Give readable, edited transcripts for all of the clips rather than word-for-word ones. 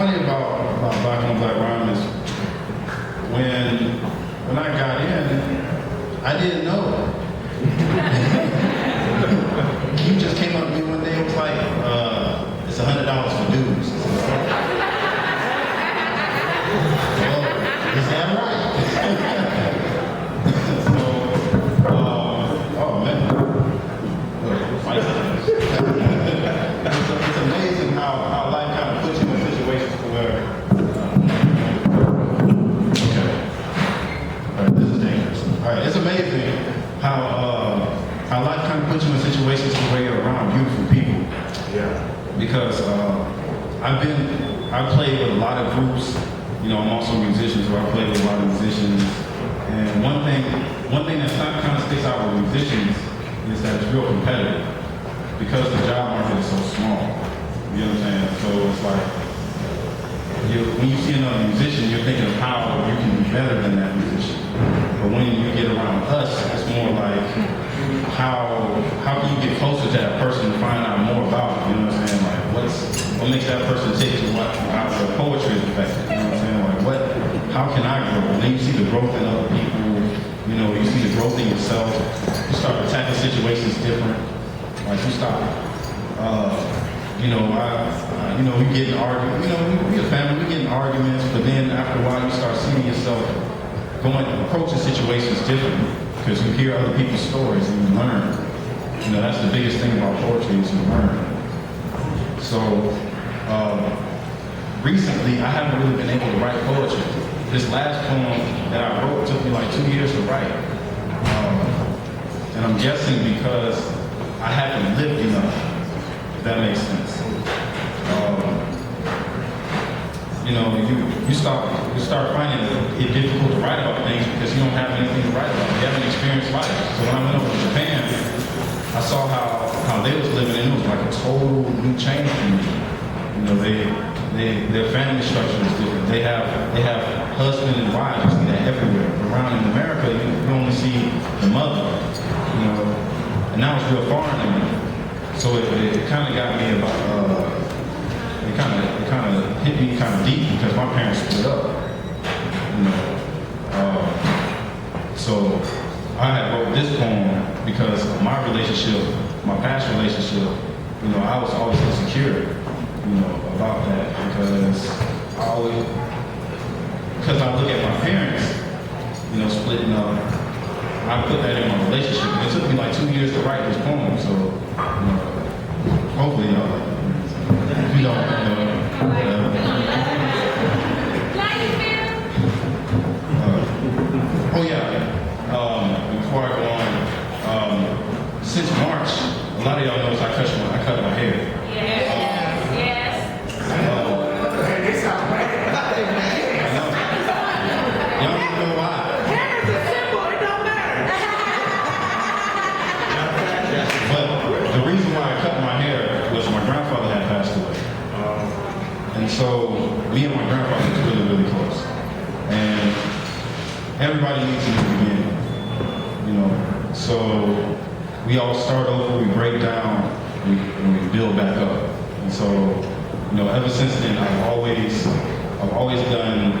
funny about Black on Black Rhyme is when I got in, I didn't know. He just came up to me one day and was like, it's $100 for dues. Is that right? So, oh man. It's amazing how life kind of puts you in situations where, okay. All right, this is dangerous. All right, it's amazing how life kind of puts you in situations where you're around beautiful people. Yeah. Because I played with a lot of groups. You know, I'm also a musician, so I play with a lot of musicians. And one thing that kind of sticks out with musicians is that it's real competitive because the job market is so small. You know what I'm saying? So it's like, when you see another musician, you're thinking of how you can be better than that musician. But when you get around us, it's more like, how can you get closer to that person to find out more about it? You know what I'm saying? Like, what makes that person tick to how the poetry is affected? You know what I'm saying? Like, how can I grow? And then you see the growth in other people. You know, you see the growth in yourself. You start attacking situations different. Like, you stop, we get in arguments. You know, we a family, we get in arguments, but then after a while you start seeing yourself approaching situations differently because you hear other people's stories and you learn. You know, that's the biggest thing about poetry is you learn. So, recently I haven't really been able to write poetry. This last poem that I wrote took me like 2 years to write. And I'm guessing because I haven't lived enough, if that makes sense. You start finding it difficult to write about things because you don't have anything to write about. You haven't experienced life. So when I went over to Japan, I saw how they was living, and it was like a total new change for me. You know, their family structure is different. They have husband and wives. You see that everywhere. Around in America, you only see the mother. You know, and that was real foreign to me. So it kind of got me about. It kind of hit me kind of deep because my parents split up. You know, so I had wrote this poem because of my relationship, my past relationship. You know, I was always insecure. You know, about that because I look at my parents, you know, splitting up. I put that in my relationship. And it took me like 2 years to write this poem, so you know, hopefully y'all like it. You know, before I go on, since March, a lot of y'all knows I cut my hair. Yes. They sound right. Y'all don't know why. Hair is a symbol, it don't matter. But the reason why I cut my hair was my grandfather had passed away. And so me and my grandfather was really, really close. And everybody needs a new beginning. You know. So we all start over, we break down, and we build back up. And so, you know, ever since then I've always done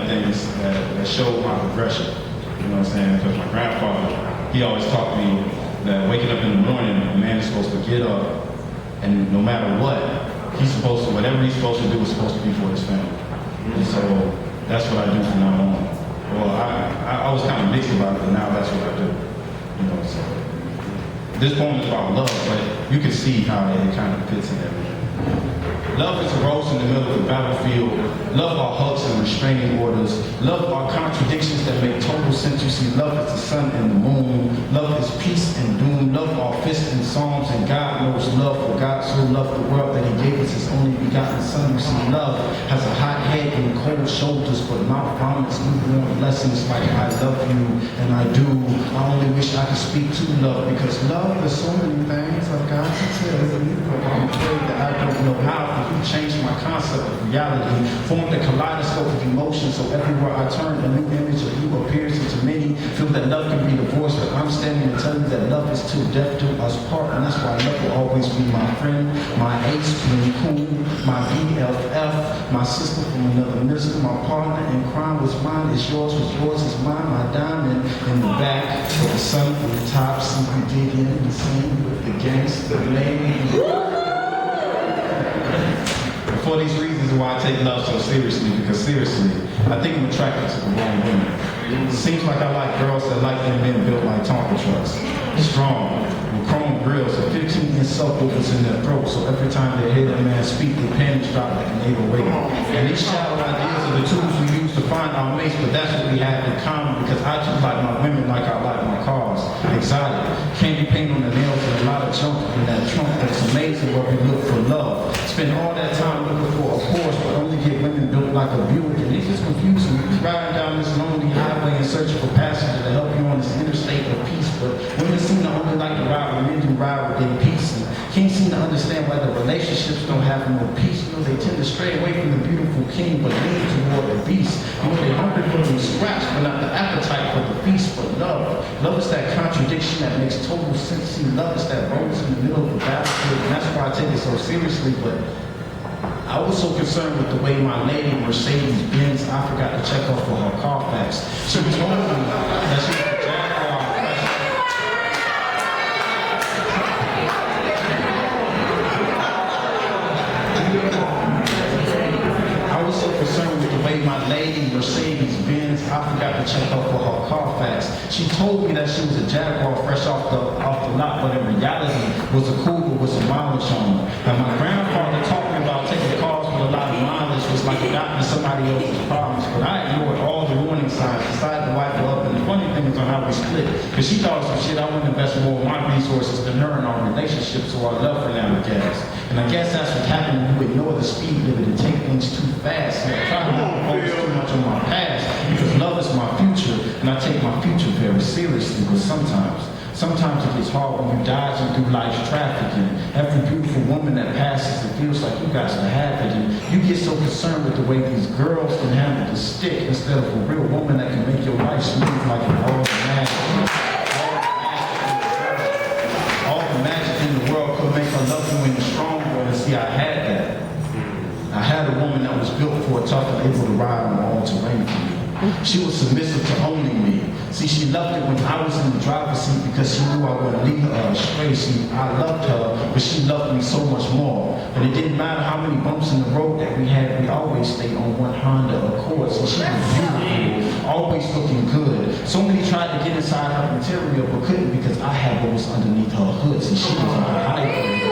things that show my progression. You know what I'm saying? Because my grandfather, he always taught me that waking up in the morning, a man is supposed to get up, and no matter what, whatever he's supposed to do is supposed to be for his family. And so that's what I do from now on. Well, I was kind of mixed about it, but now that's what I do. You know, so this poem is about love, but you can see how it kind of fits in everything. Love is a rose in the middle of the battlefield. Love our hugs and restraining orders. Love our contradictions that make total sense. You see, love is the sun and the moon. Love is peace and doom. Love our fists and psalms. And God knows love, for God so loved the world that he gave us his only begotten son. You see, love has a hot head and cold shoulders, but mouth vomits newborn blessings like I love you and I do. I only wish I could speak to love, because love is so many things I've got to tell you, but I'm afraid that I don't know how. You changed my concept of reality, formed a kaleidoscope of emotion, so everywhere I turn, a new image of you appears, and to many feel that love can be the voice, but I'm standing and telling you that love is till death do us part, and that's why love will always be my friend. friend, my ace being cool, my BFF, my sister from another mister, my partner in crime was mine, is yours is mine, my diamond in the back, with the sun from the top, see we dig in and sing with the gangster lady. For these reasons why I take love so seriously, because seriously, I think I'm attracted to the wrong women. It seems like I like girls that like them men built like Tonka trucks. Strong, with chrome grills and 15-inch subwoofers in their throat, so every time they hear that man speak, their panties drop like an 808. And these shallow ideas are the tools we use to find our mates, but that's what we have in common, because I just like my women like I like my cars. Exotic, candy paint on the nails and a lot of junk in that trunk, but it's amazing where we look for love. Spend all that time looking for a Porsche, but only get women built like a Buick, and it's just confusing. You riding down this lonely highway and searching for passengers to help you on this interstate of peace, but women seem to only like to ride when men do ride with their peace, and can't seem to understand why the relationships don't have no peace. You know, they tend to stray away from the beautiful king, but lean toward the beast. You know, they're hungry for them scraps, but not the appetite for the feast. But love is that contradiction that makes total sense. See, love is that rose in the middle of the battlefield, and that's why I take it so seriously. But I was so concerned with the way my lady Mercedes-Benz, I forgot to check off for her Carfax. She told me that she was a Jaguar. I was so concerned with the way my lady Mercedes-Benz, I forgot to check off for her Carfax. She told me that she was a Jaguar fresh off the lot, but in reality was a Cougar with some mileage on her. And my grandfather taught me about taking cars with a lot of mileage was like adopting somebody else's problems, but I ignored all the warning signs, decided to wipe her up, and the funny thing is on how we split, because she thought some shit I wouldn't invest more of my resources than her in our relationship, so I left her down the gas. And I guess that's what happened when you ignore the speed limit and take things too fast. And I try to not focus too much on my past, because love is my future, and I take my future very seriously, but sometimes it gets hard when you dodging through life's traffic, and every beautiful woman that passes, it feels like you got to have it, and you get so concerned with the way these girls can handle the stick instead of a real woman that can make your life smooth like an all the magic. All the magic in the world could make her love you when you're strong, and see, I had that. I had a woman that was built for a tough and able to ride on all terrain for me. She was submissive to owning me. See, she loved it when I was in the driver's seat because she knew I wouldn't lead her astray. See, I loved her, but she loved me so much more. And it didn't matter how many bumps in the road that we had, we always stayed on one Honda Accord. So she was beautiful, always looking good. So many tried to get inside her interior, but couldn't because I had what was underneath her hood. See, she was on a high.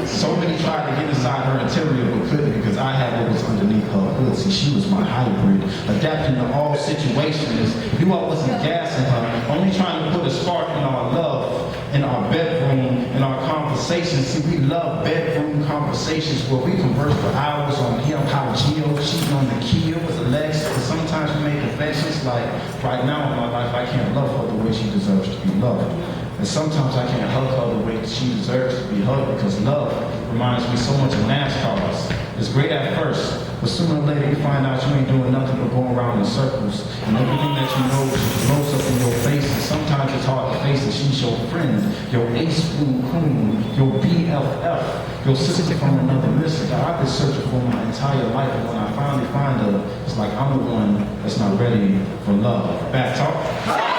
So many tried to get inside her interior but couldn't because I had what was underneath her hood. See, she was my hybrid, adapting to all situations. Knew I wasn't gassing her, only trying to put a spark in our love, in our bedroom, in our conversations. See, we love bedroom conversations where we converse for hours on him, how Gio, cheating on the Kia with Alexa. But sometimes we make confessions like, right now in my life, I can't love her the way she deserves to be loved. And sometimes I can't hug her the way that she deserves to be hugged because love reminds me so much of NASCARs. It's great at first, but sooner or later you find out you ain't doing nothing but going around in circles. And everything that you know blows up in your face, and sometimes it's hard to face it. She's your friend, your ace coon, your BFF, your sister from another mister that I've been searching for my entire life. And when I finally find her, it's like I'm the one that's not ready for love. Back talk.